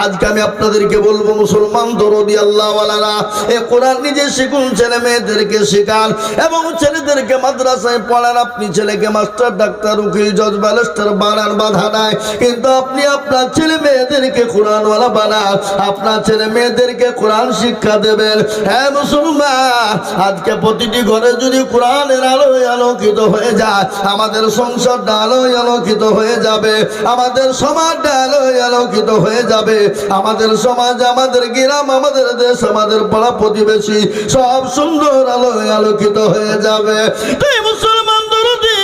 আজকে আমি আপনাদেরকে বলবো, মুসলমান দরদি আল্লাহওয়ালারা, এ কোরআন নিজে শিখুন, ছেলে মেয়েদেরকে শেখান এবং ছেলেদেরকে মাদ্রাসায় পড়ান। আপনি ছেলেকে মাস্টার, ডাক্তার, উকিল, জজ, ব্যারিস্টার বানান, বাধা নাই, কিন্তু আপনি আপনার ছেলে মেয়েদেরকে কোরআনওয়ালা বানান। আপনার ছেলে মেয়েদেরকে কোরআন শিক্ষা দেবেন। হ্যাঁ মুসলমান, আজকে প্রতিটি ঘরে যদি কোরআনের আলোয় আলোকিত হয়ে যায়, আমাদের সংসারটা আলোয় আলোকিত হয়ে যাবে, আমাদের সমাজটা আলোয় আলোকিত হয়ে যাবে, আমাদের সমাজ, আমাদের গ্রাম, আমাদের দেশ, আমাদের পাড়া প্রতিবেশী সব সুন্দর আলোয় আলোকিত হয়ে যাবে। তাই মুসলমান দরদি,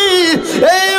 এই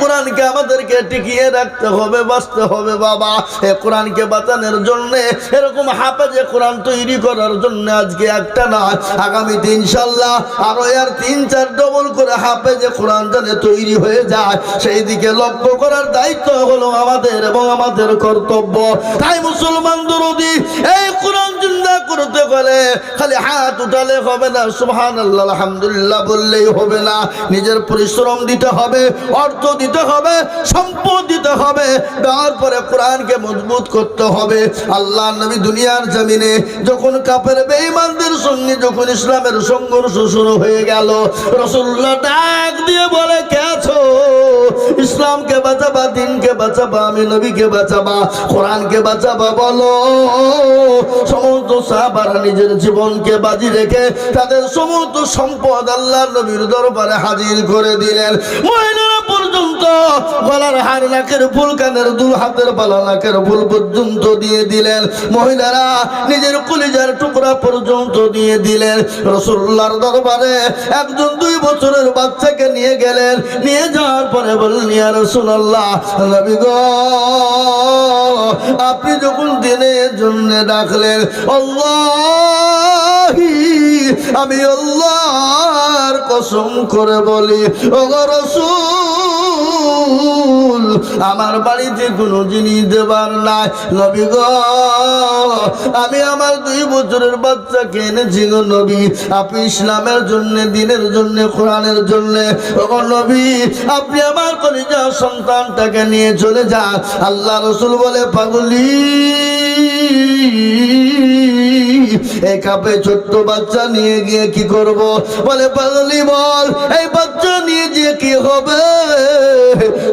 কোরআনকে আমাদেরকে টিকিয়ে রাখতে হবে, বাঁচতে হবে বাবা। এই কোরআনকে বাঁচানোর জন্য, এরকম হাফেজে কোরআন তৈরি করার জন্য আজকে একটা না, আগামীতে ইনশাআল্লাহ আরো এর 3-4 ডবল করে হাফেজে কোরআন জানে তৈরি হয়ে যায়, সেই দিকে লক্ষ্য করার দায়িত্ব হলো আমাদের এবং আমাদের কর্তব্য। তাই মুসলমান দরদি, এই কোরআন জিন্দা করতে গেলে খালি হাত উঠালে হবে না, সুবহানাল্লাহ আলহামদুলিল্লাহ বললেই হবে না, নিজের পরিশ্রম দিতে হবে, অর্থ দিতে হবে, সম্পদ দিতে হবে, তারপরে কোরআনকে মজবুত করতে হবে। আল্লাহ নবী দুনিয়ার জমিনে যখন কাফের বেঈমানদের সঙ্গে যখন ইসলামের সংঘর্ষ শুরু হয়ে গেল, রাসূলুল্লাহ ডাক দিয়ে বলে, কে আছো? ইসলামকে বাঁচাবা, দ্বীনকে বাঁচাবা, আমি নবীকে বাঁচাবা, কোরআনকে বাঁচাবা, বলো। সমস্ত সাহাবারা নিজের জীবনকে বাজি রেখে তাদের সমস্ত সম্পদ আল্লাহর নবীর দরবারে হাজির করে দিলেন। মহিলারা পর্যন্ত গলার হার, নাকের ফুল, কানের দুল, হাতের বালা, নাকের ফুল পর্যন্ত দিয়ে দিলেন। মহিলারা নিজের কলিজার টুকরা পর্যন্ত দিয়ে দিলেন। রাসূলুল্লাহর দরবারে একজন 2 বছরের বাচ্চাকে নিয়ে গেলেন। নিয়ে যাওয়ার পরে বললেন, ইয়া রাসূলুল্লাহ, নবী গো, আপনি যখন দিনের জন্য ডাকলেন, আল্লাহি, আমি আল্লাহর কসম করে বলি, ওগো রাসূল, আমার বাড়িতে কোনো জিনিস দেবার নাই। নবী গো, আমি আমার 2 বছরের বাচ্চাকে এনেছি গো নবী, আপনি ইসলামের জন্য, দ্বীনের জন্য, কোরআনের জন্য। ওগো নবী, আপনি আমার কলিজা সন্তানটাকে নিয়ে চলে যান। আল্লাহ রাসূল বলে, পাগলি, এই কাপে ছোট্ট বাচ্চা নিয়ে গিয়ে কি করব? বলে, পাগলি বল, এই বাচ্চা নিয়ে গিয়ে কি হবে?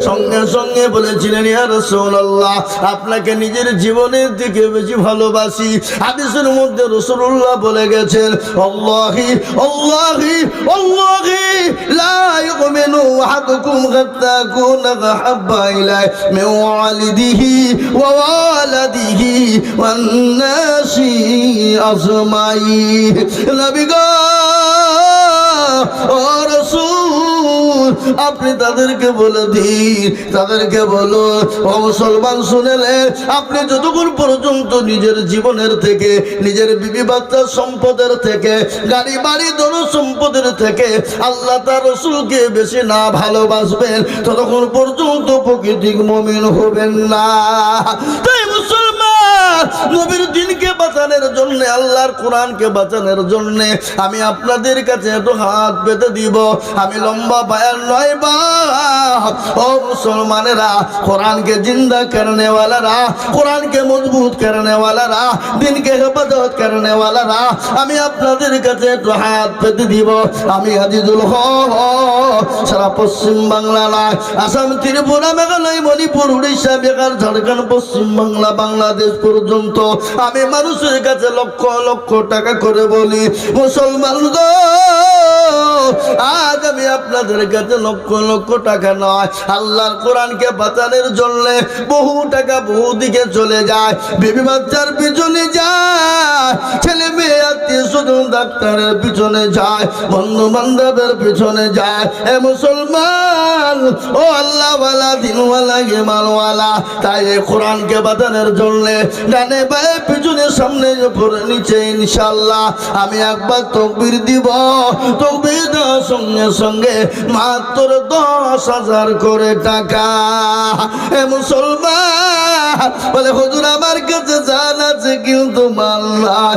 সঙ্গে সঙ্গে বলেছিলেন, ইয়া রাসূলুল্লাহ, আপনাকে নিজের জীবনের থেকে বেশি ভালোবাসি। হাদিসের মধ্যে রাসূলুল্লাহ বলে গেছেন, আল্লাহি আল্লাহি আল্লাহি লা ইউমিনু আহাদুকুম হাত্তা কুনা আহাব্বা ইলাইহি মিন ওয়ালিদিহি ওয়া ওয়ালাদিহি ওয়ান নাসি আজমাইন। নবী গো, ও রাসূল, আপনি তাদেরকে বলে দিন, তাদেরকে বলো, ও মুসলমান শুনেলেন, আপনি যতক্ষণ পর্যন্ত নিজের জীবনের থেকে, নিজের বিবি বাচ্চা সম্পদের থেকে, গাড়ি বাড়ি ধন সম্পদের থেকে আল্লাহ তার রাসূলকে বেশি না ভালোবাসবেন, ততক্ষণ পর্যন্ত প্রকৃত মুমিন হবেন না। তাই মুসলমান, নবীর দ্বীনকে বাঁচানোর জন্য, আল্লাহর কোরআনকে বাঁচানোর জন্য আমি আপনাদের কাছে একটু হাত পেতে দিব। আমি লম্বা বয়ান নয় বা, ও মুসলমানেরা, কোরআনকে জিন্দা करने वालाরা, কোরআনকে মজবুত करने वालाরা, দ্বীনকে হেফাজত करने वालाরা, আমি আপনাদের কাছে একটু হাত পেতে দিব। আমি আজিজুল হক, সারা পশ্চিম বাংলা নয়, আসাম, ত্রিপুরা, মেঘালয়, মণিপুর, উড়িষ্যা, বিহার, ঝাড়খণ্ড, পশ্চিম বাংলা, বাংলাদেশ পর্যন্ত আমি মানুষের কাছে লক্ষ লক্ষ টাকা করে বলি, মুসলমান গো, আজ আমি আপনাদের কাছে লক্ষ লক্ষ টাকা নয়, আল্লাহর কোরআনকে বাঁচানোর জন্য বহু টাকা বহু দিকে চলে যায়, বিবি বাচ্চার পিছনে যায়, ছেলে মেয়ে, আত্মীয় স্বজন, ডাক্তারের পিছনে যায়, বন্ধু বান্ধবের পিছনে যায়। এ মুসলমান, ও আল্লাহওয়ালা, দিনওয়ালা, ইমানওয়ালা, তাই এই কোরআনকে বাঁচানোর জন্য ডানে বায়ে পিছনে সামনে উপরে নিচে ইনশাআল্লাহ আমি একবার তাকবীর দিব। তাকবীর দেওয়ার সঙ্গে সঙ্গে মাত্র 10,000 করে টাকা। এ মুসলমান বলে, হুজুর আমার কাছে জান আছে কিন্তু মাল নাই,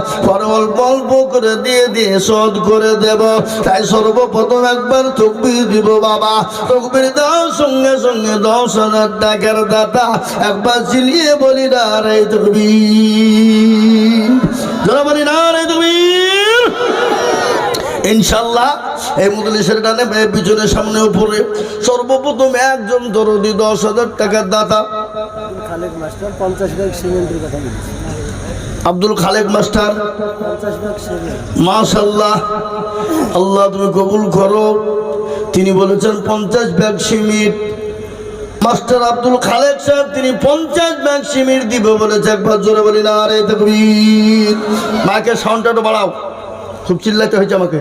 অল্প অল্প করে দিয়ে দিয়ে শোধ করে দেব। তাই সর্বপ্রথম একবার তাকবীর দিব বাবা। তাকবীর দেওয়ার সঙ্গে সঙ্গে 10,000 টাকার দাতা একবার চিলিয়ে বলি নারে তাকবীর, জোরে বলি নারে তাকবীর। ইনশাআল্লাহ এই মজলিসের ডানে পিছনে সামনে উপরে সর্বপ্রথম একজন দরদি 10,000 টাকার দাতা খালেক মাস্টার 50 ব্যাগ সিমেন্টের কথা বলছি। Abdul Khalek master 50 bag cement. মাশাআল্লাহ, আল্লাহ তুমি কবুল করো। তিনি বলেছেন 50 bag cement. Master Abdul Khalek সাহেব তিনি 50 ব্যাগ সিমেন্ট দিবে বলেছে। একবার জোরে বলি নারে তাকবীর। মাইকের সাউন্ডটা একটু বাড়াও, খুব চিল্লাতে হয়েছে আমাকে,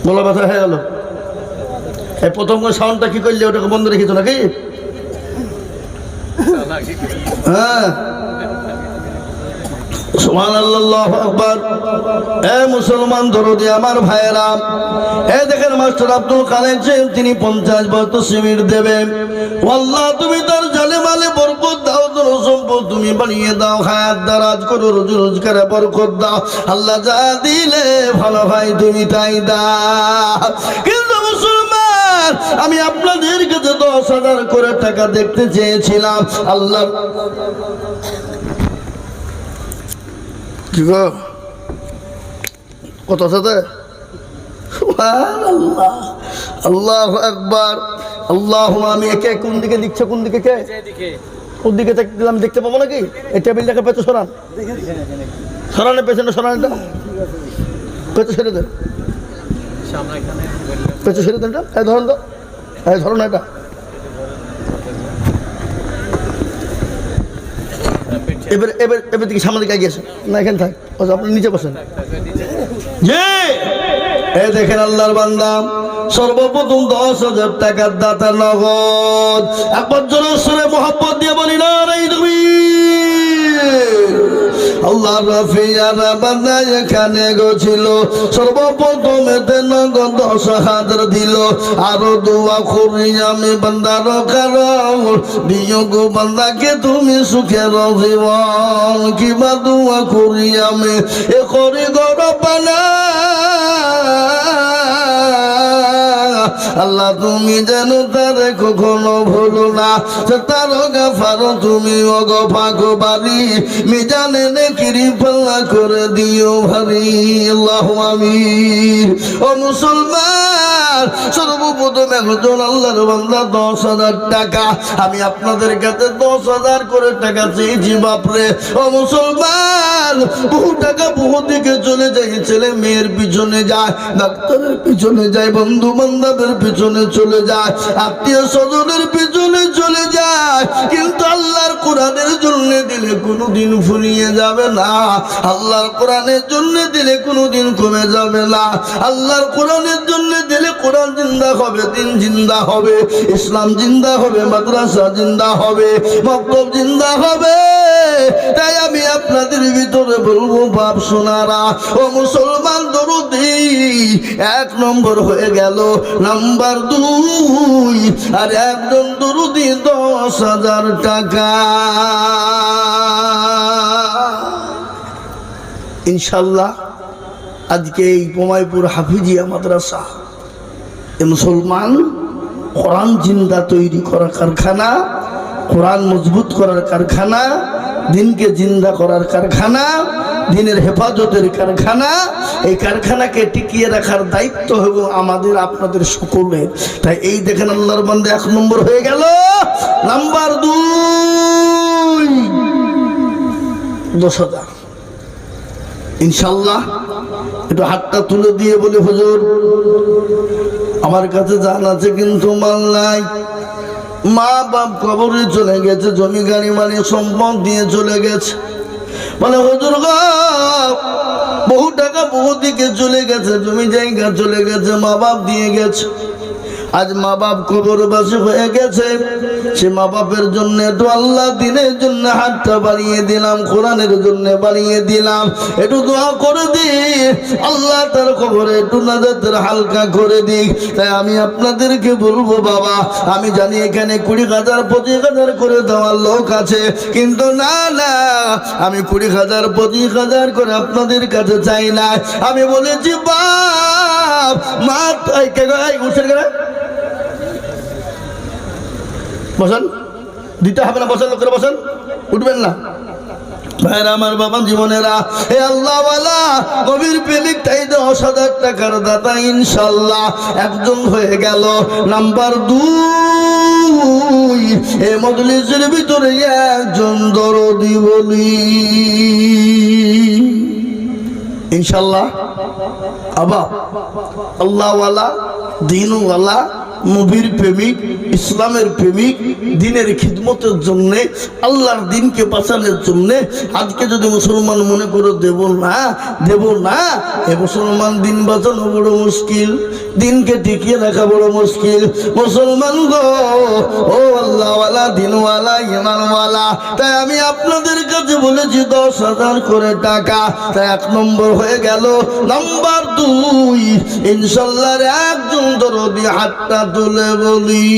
গলা ব্যথা হয়ে গেল। এই প্রথম সাউন্ডটা কি করলে ওটাকে বন্ধ রেখেছো নাকি? হ্যাঁ, সুবহানাল্লাহু আকবার। এ মুসলমান দরদি আমার ভাইয়েরা, এই দেখেন মাস্টার আব্দুল খালেক সাহেব তিনি 50 বস্তা সিমেন্ট দেবেন। আল্লাহ তুমি তার জানে মালে বরকত দাও, তোর সম্পদ তুমি বানিয়ে দাও, হায়াত দারাজ করো, রোজি রোজগারে বরকত দাও। আল্লাহ যা দিলে ভালো ভাই তুমি তাই দাও। কিন্তু মুসলমান, আমি আপনাদের কাছে 10,000 করে টাকা দেখতে চেয়েছিলাম। আল্লাহ কি গো কত সাথে সুবহানাল্লাহ, আল্লাহু আকবার, আল্লাহু। আমি একে কোন দিকে দিচ্ছে, কোন দিকে কে কোন দিকে দিলাম দেখতে পাবো নাকি? এই টেবিলটাকে পেছনে সরান, সরানের পেছনে সরানটা পেছনে ছেড়ে দেন, পেছনে ছেড়ে দেন। এই ধরুন তো, এই ধরুন এটা। এবার এবার এবার দিকে সামনে দিকে এগিয়েছে না, এখানে থাক, আপনি নিচে বসেন। এই দেখেন আল্লাহর বান্দা সর্বপ্রথম 10,000 টাকার দাতা নগদ। একবার জোরে সুরে মোহাব্বত দিয়ে বলি নারে তাকবীর। আল্লাহ রাফিয়ারা বান্দা এখানে গেছিল, সর্বপ্রথম এতে নগদ 10,000 দিল। আরো দোয়া করি আমি বান্দার কারণ দিও গো বান্দাকে তুমি সুখের জীবন। কিবা দোয়া করি আমি এ করি গরবানা, আল্লাহ তুমি যেন তার কখনো ভুলো না, তার গাফারো তুমি অগফাক বাড়ি মিজানে নেকিরি পাল্লা করে দিও ভারী। আল্লাহু আমিন। ও মুসলমান, সর্বপ্রথম একজন আল্লাহর বান্দা 10,000 টাকা, আমি আপনাদের কাছে 10,000 করে টাকা চেয়েছি বাপরে। ও মুসলমান, বহু টাকা বহু দিকে চলে যায়, ছেলে মেয়ের পিছনে যায়, ডাক্তারের পিছনে যায়, বন্ধু বান্ধবের পিছনে চলে যায়, আত্মীয় স্বজনের পিছনে চলে যায়, কিন্তু আল্লাহর কোরআনের জন্য দিলে কোনোদিন ফুরিয়ে যাবে না। আল্লাহর কোরআনের জন্য দিলে কোনোদিন কমে যাবে না। আল্লাহর কোরআনের জন্য দিলে কোরআন জিন্দা হবে, দিন জিন্দা হবে, ইসলাম জিন্দা হবে, মাদ্রাসা জিন্দা হবে, মক্তব জিন্দা হবে। তাই আমি আপনাদের ভিতরে বলবো বাপ সোনারা, ও মুসলমান দরদি 1 নম্বর হয়ে গেল। নাম্বার 2, আর একজন দরদি 10,000 টাকা। ইনশাল্লাহ আজকে এই পোমাইপুর হাফিজিয়া মাদ্রাসা এ মুসলমান কোরআন জিন্দা তৈরি করার কারখানা, কোরআন মজবুত করার কারখানা, দিনকে জিন্দা করার কারখানা, দিনের হেফাজতের কারখানা। এই কারখানাকে টিকিয়ে রাখার দায়িত্ব হবে আমাদের আপনাদের সকলের। তাই এই দেখেন আল্লাহর বান্দা 1 নম্বর হয়ে গেল। নাম্বার 2, 10,000 ইনশাল্লাহ। একটু হাতটা তুলে দিয়ে বলি হুজুর আমার কাছে জান আছে কিন্তু মাল নাই, মা বাপ কবরে চলে গেছে, জমি গাড়ি মানে সম্পদ দিয়ে চলে গেছে। বলে হুজুর গো বহু টাকা বহু দিকে চলে গেছে, জমি জায়গা চলে গেছে, মা বাপ দিয়ে গেছে। আজ মা বাপ কবরবাসী হয়ে গেছে, সে মা বাপের জন্য একটু আল্লাহ দিনের জন্য হাতটা বাড়িয়ে দিলাম, কোরআনের জন্য বাড়িয়ে দিলাম, একটু দোয়া করে দিই আল্লাহ তার খবরে একটু নাজাতের হালকা করে দিই। তাই আমি আপনাদেরকে বলবো বাবা, আমি জানি এখানে 20,000 25,000 করে দেওয়ার লোক আছে, কিন্তু না না, আমি 20,000 25,000 করে আপনাদের কাছে চাই না। আমি বলেছি বাপ মা বসেন, দিতে হবে না, বসেন, লোকেরা বসেন, উঠবেন না ভাইরা আমার, বাবা জীবনেরা, হে আল্লাহওয়ালা কবির প্রেমিক, তাই 10,000 টাকার দাতা ইনশাল্লাহ একজন হয়ে গেল। নাম্বার 2, এই মজলিসের ভিতরে একজন দরদি বলি ইনশাল্লাহ। আবা আল্লাহওয়ালা, দিনওয়ালা, নবীর প্রেমিক, ইসলামের প্রেমিক, দিনের খিদমতের জন্য, আল্লাহর দিনকে বাঁচানোর জন্য আজকে যদি মুসলমান মনে করে দেব না, এ মুসলমান দিন বাঁচানো বড় মুশকিল, দিনকে টিকিয়ে রাখা বড় মুশকিল। মুসলমান গো, ও আল্লাহওয়ালা, দিনওয়ালা, ইমানওয়ালা, তাই আমি আপনাদের কাছে বলেছি 10,000 করে টাকা। তাই 1 নম্বর হয়ে গেল। নাম্বার 2, ইনশাল্লাহ একজন দরদি হাতটা তুলে বলি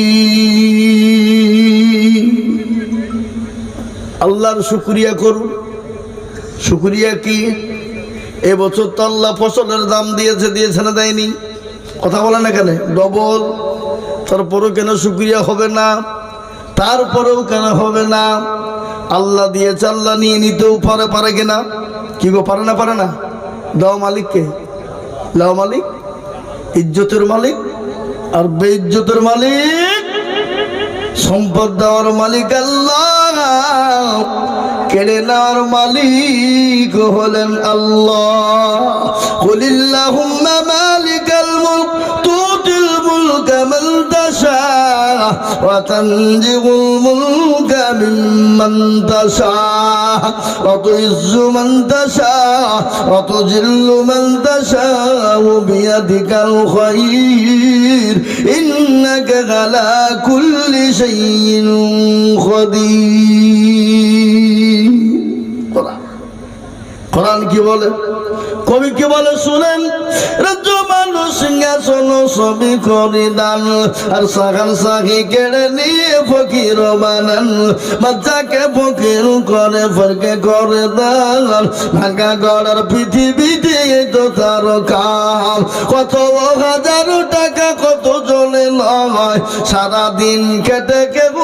আল্লাহর শুকরিয়া করুন। শুকরিয়া কি? এবছর তো আল্লাহ ফসলের দাম দিয়েছে না দেয়নি? কথা বলেন এখানে ডবল, তারপরেও কেন শুকরিয়া হবে না? তারপরেও কেন হবে না? আল্লাহ দিয়েছে, আল্লাহ নিয়ে নিতেও পারে কিনা? কি গো, পারে না? দাও মালিককে, লাও মালিক, ইজ্জতের মালিক আর বেইজ্জতের মালিক, সম্পদ দেওয়ার মালিক আল্লাহ, কেড়ে নেওয়ার মালিক হলেন আল্লাহ। কুলিল্লাহুম্মা মালিকাল মুলক তুতিল মুলকা মান তাশা ওয়া তানজিউল মুলকা মিম্মান তাশা ওয়া তুইজ্জু মান তাশা ওয়া তুজিল্লু মান তাশা বিয়াদিকাল খায়র ইন্নাকা আলা কুল্লি শাইইন কাদির। কোরআন কি বলে, কবি কি বলে শুনেন। রাজ্য মানুষ সিংহাসন সবই করে দান, আর সাগান সাগি কেড়ে নিয়ে ফকির বানান। বাচ্চাকে ফকির করে ফরকে করে দান, ভাঙা গড়ার পৃথিবীতে তো তার কাম। কত হাজার টাকা কত জনে নয়, সারাদিন খেটে কেউ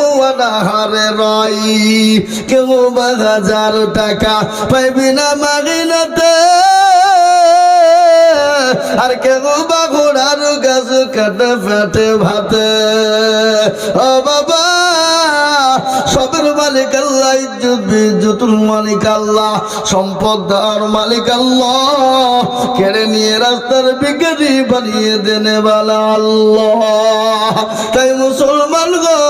হারে রয়, কেউ 1000 টাকা পাইবি না মাগিনাতে, আর কেউ বা ঘোড়ার গাছ কাটে পেটে ভাতে। ও বাবা, সবের মালিক আল্লাহ, ইজ্জতুল মালিক আল্লাহ, সম্পদ দেওয়ার মালিক আল্লাহ, কেড়ে নিয়ে রাস্তার বিকেরি বানিয়ে দেনে বালা আল্লাহ। তাই মুসলমান গো,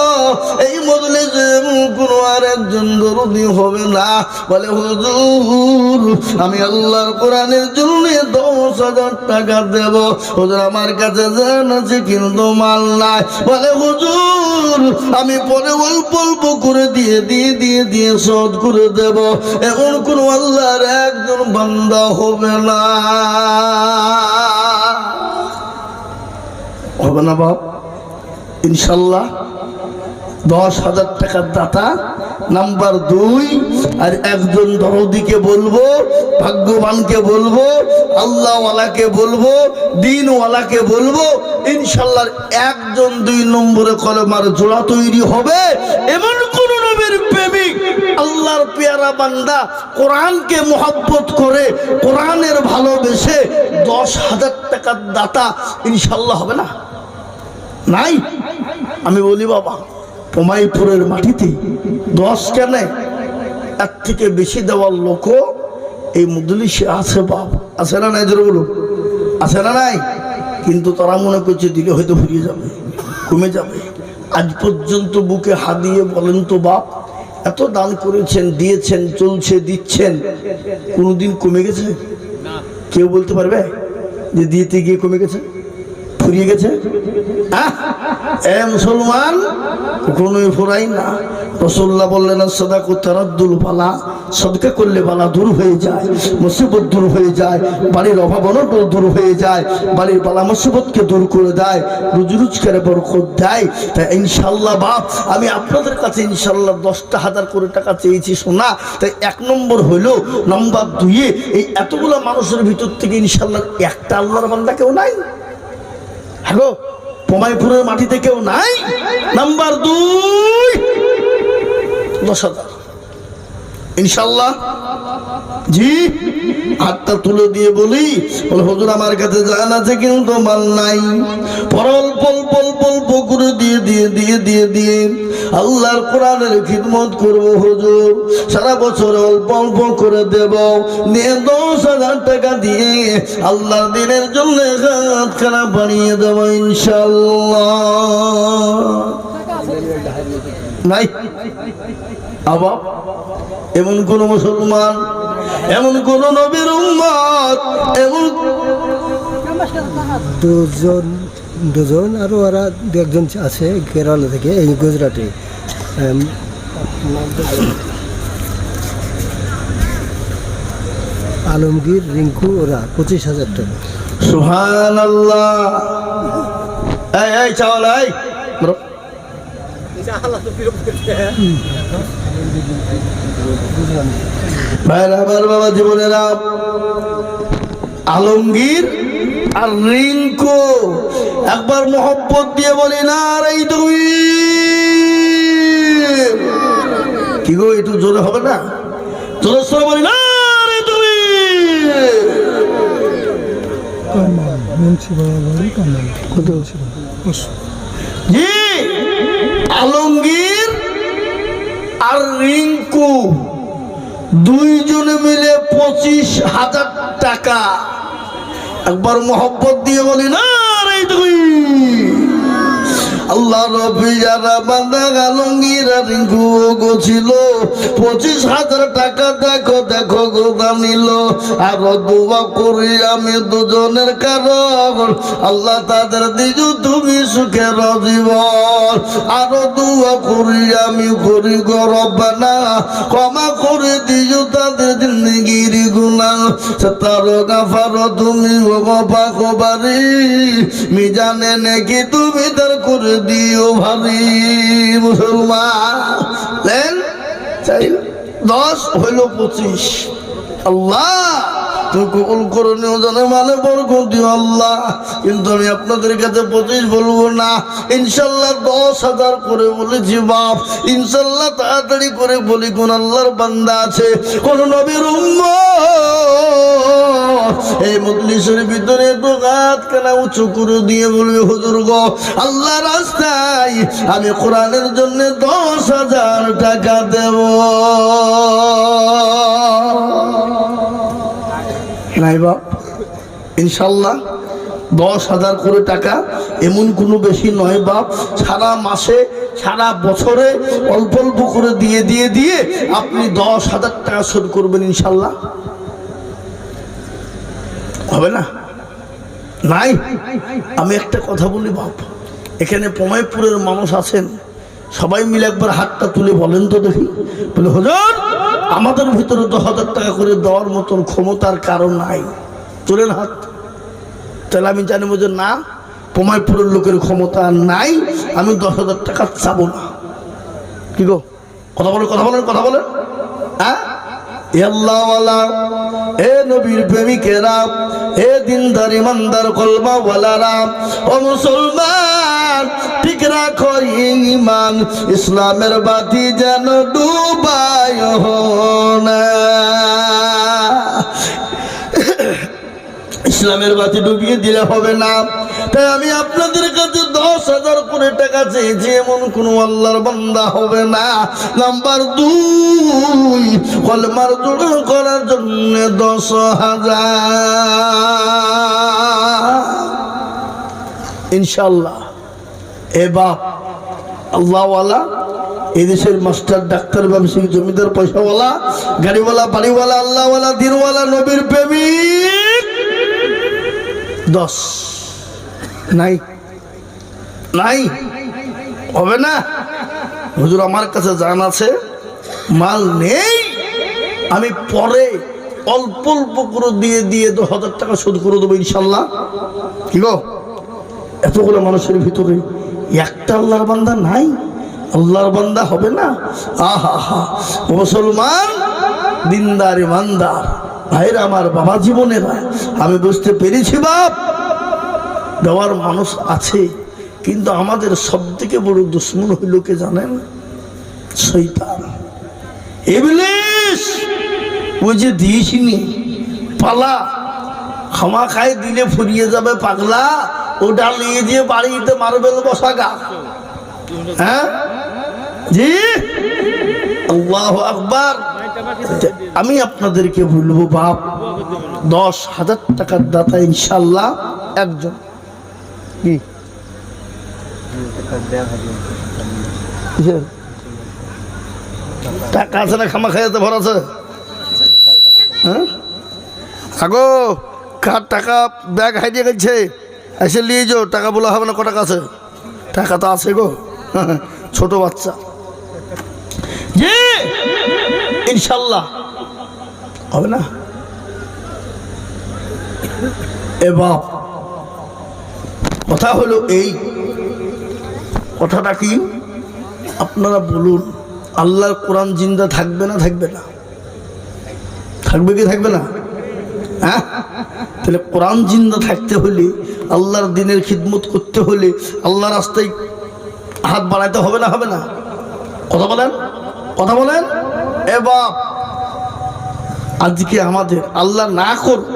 এই মজলিসে কোনো আর একজন দরদি হবে না বলে হুজুর আমি আল্লাহর কোরআনের জন্য 10,000 টাকা দেব, হুজুর আমার কাছে জান আছে কিন্তু মাল নাই, বলে হুজুর আমি পরে অল্প অল্প করে দিয়ে শোধ করে দেব। এখন কোন আল্লাহর একজন বান্দা হবে না বাপ ইনশাল্লাহ। 10,000 টাকার দাতা নাম্বার 2, আর একজন দরদিকে বলবো, ভাগ্যবানকে বলবো, আল্লাহওয়ালাকে বলবো, দিনওয়ালাকে বলবো, ইনশাল্লাহ একজন 2 নম্বরে কলমার জোড়া তৈরি হবে। এমন কোন নবীর প্রেমিক, আল্লাহর পেয়ারা বান্দা, কোরআনকে মহব্বত করে, কোরআনের ভালোবেসে 10,000 টাকার দাতা ইনশাল্লাহ হবে না? নাই। আমি বলি বাবা, পমাইপুরের মাটিতে 10 কেন, এর থেকে বেশি দেওয়ার লোক এই মজলিসে আছে বাপ, আছে না নাই? বলো আছে না নাই? কিন্তু তারা মনে করছে দিলে হয়তো ফুরিয়ে যাবে, কমে যাবে। আজ পর্যন্ত বুকে হাত দিয়ে বলেন তো বাপ, এত দান করেছেন, দিয়েছেন, চলছে, দিচ্ছেন, কোনোদিন কমে গেছে? কেউ বলতে পারবে যে দিতে গিয়ে কমে গেছে, ফুরিয়ে গেছে? এ মুসলমান কখনোই ফুরাই না। রাসূলুল্লাহ বললেন সাদাকু তারাদ্দুল বালা, সদকা করলে বালা দূর হয়ে যায়, মুসিবত দূর হয়ে যায়, বাড়ির অভাব অনটন দূর হয়ে যায়, বাড়ির বালা মুসিবতকে দূর করে দেয়, রুজি রোজগারে বরকত দেয়। তাই ইনশাআল্লাহ বাপ আমি আপনাদের কাছে ইনশাআল্লাহ 10,000 করে টাকা চেয়েছি শোনা। তাই 1 নম্বর হইল, নাম্বার 2 এই এতগুলো মানুষের ভিতর থেকে ইনশাআল্লাহ একটা আল্লাহর বান্দা কেউ নাই? হ্যালো, পমাইপুরের মাটিতে কেউ নাই? নাম্বার 2 10,000 ইনশাআল্লাহ। জি, হাতটা তুলে দিয়ে বলি, বলে হুজুর আমার কাছে জান আছে কিন্তু মাল নাই। অল্প অল্প অল্প অল্প করে দিয়ে দিয়ে দিয়ে দিয়ে দিয়ে আল্লাহর কোরআনের খিদমত করবো হুজুর, সারা বছর অল্প অল্প করে দেব, নিয়ে 10,000 টাকা দিয়ে আল্লাহর দিনের জন্য হাতখানা বানিয়ে দেব ইনশাআল্লাহ। নাই আবার এমন কোন মুসলমান, এমন কোন নবীর উম্মত, এমন দুজন আরো ওরা 2-1 আছে কেরালা থেকে, এই গুজরাটে আলমগীর, রিঙ্কু, ওরা 25,000 টাকা। সুবহানাল্লাহ। এই চাওয়াল এই ভাইরা আমার বাবা জীবনেরা, আলমগীর আর রিঙ্কু একবার মোহব্বত দিয়ে বলি না আর এই তুমি কি গো, একটু জোরে হবে না? জোরে সরে বলি না আর এই তুমি। জি, আলমগীর আর রিঙ্কু 2 জনে মিলে 25,000 টাকা। একবার মোহব্বত দিয়ে বলি না রে তুই। আল্লাহ রবি যারা বান্দা আলমগীর আর রিঙ্কু গো ছিল 25,000 টাকা। দেখো দেখো গোদা নিল। আর দোয়া করি আমি দুজনের কারণ আল্লাহ তাদের দিজু তুমি সুখের জীবন। আরো দোয়া করি আমি করি গো রব্বানা ক্ষমা করে দিজু তাদের জিন্দেগির গুনাহ। তার গাফার তুমি ও গফা কবারি মিজানে নাকি তুমি তার করে দিও ভাবি। মুসলমান লেন 10 হইল 25। আল্লাহ তুমি কবুল করে নিও, জানে মানে বরকত দিও আল্লাহ। কিন্তু আমি আপনাদের কাছে 25 বলবো না, ইনশাল্লাহ 10,000 করে বলেছি বাপ। ইনশাল্লাহ তাড়াতাড়ি করে বলি, কোন আল্লাহর বান্দা আছে, কোন নবীর উম্মত এই মজলিসের ভিতরে তো হাত কানা উঁচু করে দিয়ে বলবে হুজুর গো আল্লাহ রাস্তায় আমি কোরআনের জন্য 10,000 টাকা দেব। নাই বাপ, ইনশাল্লাহ 10,000 করে টাকা এমন কোনো বেশি নয় বাপ। সারা মাসে সারা বছরে অল্প অল্প করে দিয়ে দিয়ে দিয়ে আপনি 10,000 টাকা শোধ করবেন ইনশাল্লাহ। হবে না? নাই। আমি একটা কথা বলি বাপ, এখানে পমাইপুরের মানুষ আছেন, সবাই মিলে একবার হাতটা তুলে বলেন তো দেখি, বলে হুজুর আমাদের ভিতরে 10,000 টাকা করে দেওয়ার মতন ক্ষমতার কারণ নাই। তোলেন হাত। তাহলে আমি জানি যে না, পমাইপুরের লোকের ক্ষমতা নাই, আমি 10,000 টাকা চাবো না। কি গো, কথা বলেন কথা বলেন কথা বলেন। হ্যাঁ, আল্লাহওয়ালা, এ নবীর প্রেমিকেরা, এ দিনদার ইমানদার কলমাওয়ালারা, ও মুসলমান ঠিক রাখো ঈমান, ইসলামের বাতি যেন ডুবায় না। ইসলামের বাতি ডুবিয়ে দিলে হবে না। তাই আমি আপনাদের কাছে 10,000 করে টাকা চেয়েছি, এমন কোন আল্লাহর বান্দা হবে না। নাম্বার 2 কলমার জোড়া করার জন্য 10,000 ইনশাআল্লাহ। এ বাপ আল্লাহওয়ালা, এদেশের মাস্টার ডাক্তার ব্যবসায়ী জমিদার পয়সাওয়ালা গাড়িওয়ালা বাড়িওয়ালা আল্লাহওয়ালা দিনওয়ালা নবীর প্রেমিক 10 নাই নাই হবে না? হুজুর আমার কাছে জান আছে, মাল নেই, আমি পরে অল্প অল্প করে দিয়ে দিয়ে 10,000 টাকা শোধ করে দেবো ইনশাল্লাহ। কি গো, এতগুলো মানুষের ভিতরে একটা আল্লাহর বান্দা নাই? আল্লাহর বান্দা হবে না? আহা হা, মুসলমান দিনদার ইমানদার ভাইরা আমার, বাবা জীবনেরা, আমি বুঝতে পেরেছি বাপ, দেওয়ার মানুষ আছে, কিন্তু আমাদের সব থেকে বড় দুশ্মন হইল কে জানেন? শয়তান, ইবলিস। ওই যে দিয়েছিনি পালা, ক্ষমা খায় দিলে ফুরিয়ে যাবে পাগলা, ওটা নিয়ে দিয়ে বাড়িতে মার্বেল বসাগা। হ্যাঁ জি, আল্লাহু আকবার। আমি আপনাদেরকে বলবো বাপ, 10,000 টাকার দাতা ইনশাল্লাহ একজন। কি টাকা আছে না? খামা খাইতে ভর আছে? হ্যাঁ আগো, কার টাকা ব্যাগ হারিয়ে গেছে, এসে নিয়ে যাও, টাকা বলা হবে না। ক টাকা আছে? টাকা তো আছে গো, ছোট বাচ্চা। জি ইনশাল্লাহ হবে না? এ বাপ, কথা হলো এই, কথাটা কি আপনারা বলুন, আল্লাহর কোরআন জিন্দা থাকবে না থাকবে না? থাকবে কি থাকবে না? হ্যাঁ, তাহলে কোরআন জিন্দা থাকতে হলে, আল্লাহর দিনের খিদমত করতে হলে, আল্লাহ রাস্তায় হাত বাড়াইতে হবে না হবে না? কথা বলেন, কথা বলেন। এ বাপ, আজকে আমাদের আল্লাহ না করুক,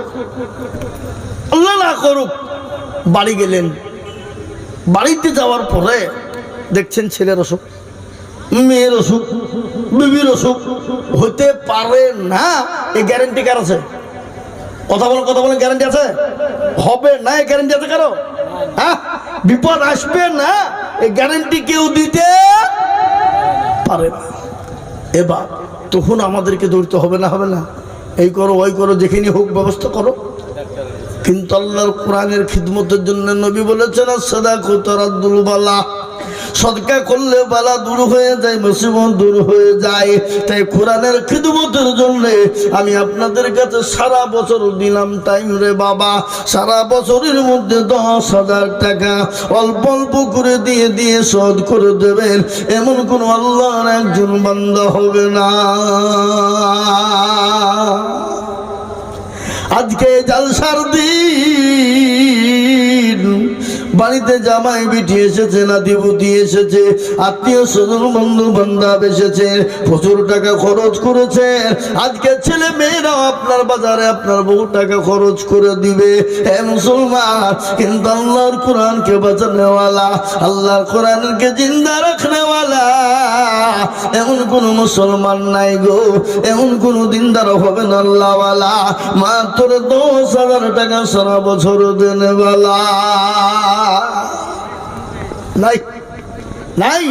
আল্লাহ না করুক, বাড়ি গেলেন, বাড়িতে যাওয়ার পরে দেখছেন ছেলের অসুখ, মেয়ের অসুখ, বিবির অসুখ হতে পারে না, এই গ্যারেন্টি কার আছে? কথা বলেন, কথা বলেন, গ্যারেন্টি আছে? হবে না, এই গ্যারেন্টি আছে কারো? হ্যাঁ, বিপদ আসবে না, এই গ্যারেন্টি কেউ দিতে পারে না। এবার তখন আমাদেরকে দৌড়তে হবে না হবে না? এই করো ওই করো, যেখানে হোক ব্যবস্থা করো। কিন্তু আল্লাহর কোরআনের খিদমতের জন্য নবী বলেছেন, সাদাকাতু তারাদ্দুল বালা, সদকা করলে বালা দূর হয়ে যায়, মুসিবত দূর হয়ে যায়। তাই কোরআনের খিদমতের জন্য আমি আপনাদের কাছে সারা বছর দিলাম টাইম রে বাবা। সারা বছরের মধ্যে 10,000 টাকা অল্প অল্প করে দিয়ে দিয়ে শোধ করে দেবেন, এমন কোন আল্লাহর একজন বান্দা হবে না। আজকে জালসার দিন, বাড়িতে জামাই বিটি এসেছে, নাতিপুতি এসেছে, আত্মীয় স্বজন বন্ধু বান্ধব এসেছে, প্রচুর টাকা খরচ করেছেন। আজকে ছেলে মেয়েরাও আপনার বাজারে আপনার বহু টাকা খরচ করে দিবে। হে মুসলমান, কিন্তু আল্লাহর কোরআনকে বাঁচানেওয়ালা, আল্লাহর কোরআনকে জিন্দা রাখনেওয়ালা এমন কোন মুসলমান নাই গো, এমন কোন দিনদার হবে না আল্লাহওয়ালা মাত্র 10,000 টাকা সারা বছর দেনেওয়ালা নাই, নাই।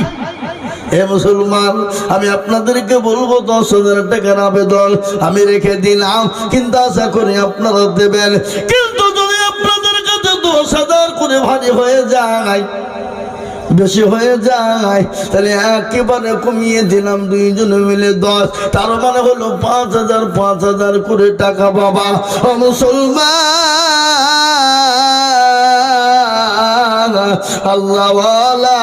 হে মুসলমান, আমি আপনাদেরকে বলবো 10,000 টাকার আবেদন আমি রেখে দিলাম, কিন্তু আশা করি আপনারা দেবেন। কিন্তু যদি আপনাদের কাছে 10,000 করে ভারী হয়ে যায়, বেশি হয়ে যায়, তাহলে একেবারে কমিয়ে দিলাম, দুইজনে মিলে 10, তার মানে হলো 5,000 5,000 করে টাকা বাবা। ও মুসলমান, আল্লাহওয়ালা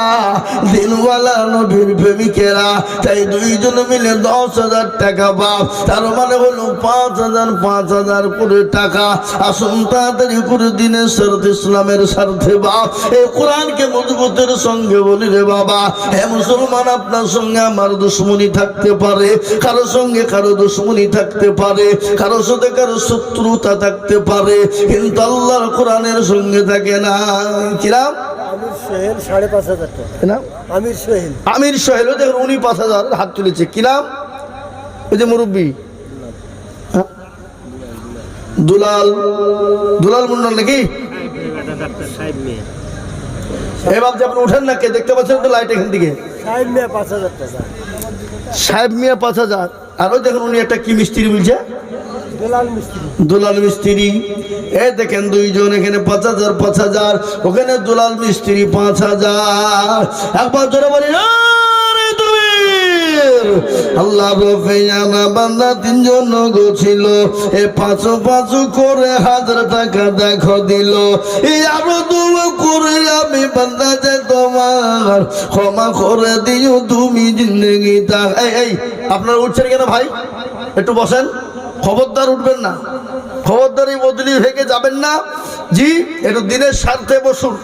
দিনওয়ালা নবীর প্রেমিকেরা, তাই দুইজন মিলে 10,000 টাকা বাপ, তার মানে হলো 5,000 5,000 করে টাকা। আসুন তাড়াতাড়ি করে দিনের স্বার্থে, ইসলামের স্বার্থে বাপ, এই কোরআনকে মজবুতের সঙ্গে বলি রে বাবা। হে মুসলমান, আপনার সঙ্গে আমার দুশ্মনী থাকতে পারে, কারো সঙ্গে কারো দুশ্মনী থাকতে পারে, কারো সাথে কারো শত্রুতা থাকতে পারে, কিন্তু আল্লাহর কোরআনের সঙ্গে থাকে না। কিরাম? আমির সোহেল 5,500 টাকা। আমির সোহেল, আমির সোহেল, ওই দেখুন উনি 5,000 হাত তুলেছে। কি নাম? ওই যে মুরব্বী দুলাল, দুলাল মন্ডল নাকি? এই বাপ, আপনি উঠেন না, কে দেখতে পাচ্ছেন তো লাইট এখান থেকে? সাহেব মিয়া 5,000 টাকা। সাহেব মিয়া 5,000। আর ওই দেখুন উনি একটা কি মিস্ত্রি বলছে, দুলাল মিস্ত্রি। এ দেখেন দুইজন, এখানে 5,000 5,000, ওখানে দুলাল মিস্ত্রি 5,000। একবার ধরে বলি আল্লাহ রফেয়ানা বান্দা 3 জন ছিল, এ 5 করে 1000 টাকা দেখো দিল। এই আরো দোয়া করে আমি বান্দা যে তোমার ক্ষমা করে দিও তুমি জিন্দগিটা। এই আপনারা উঠছেন কেন ভাই? একটু বসেন, খবরদার উঠবেন না, খবরদার এই বদলি থেকে যাবেন না। জি, একটু দিনের স্বার্থে বসুন।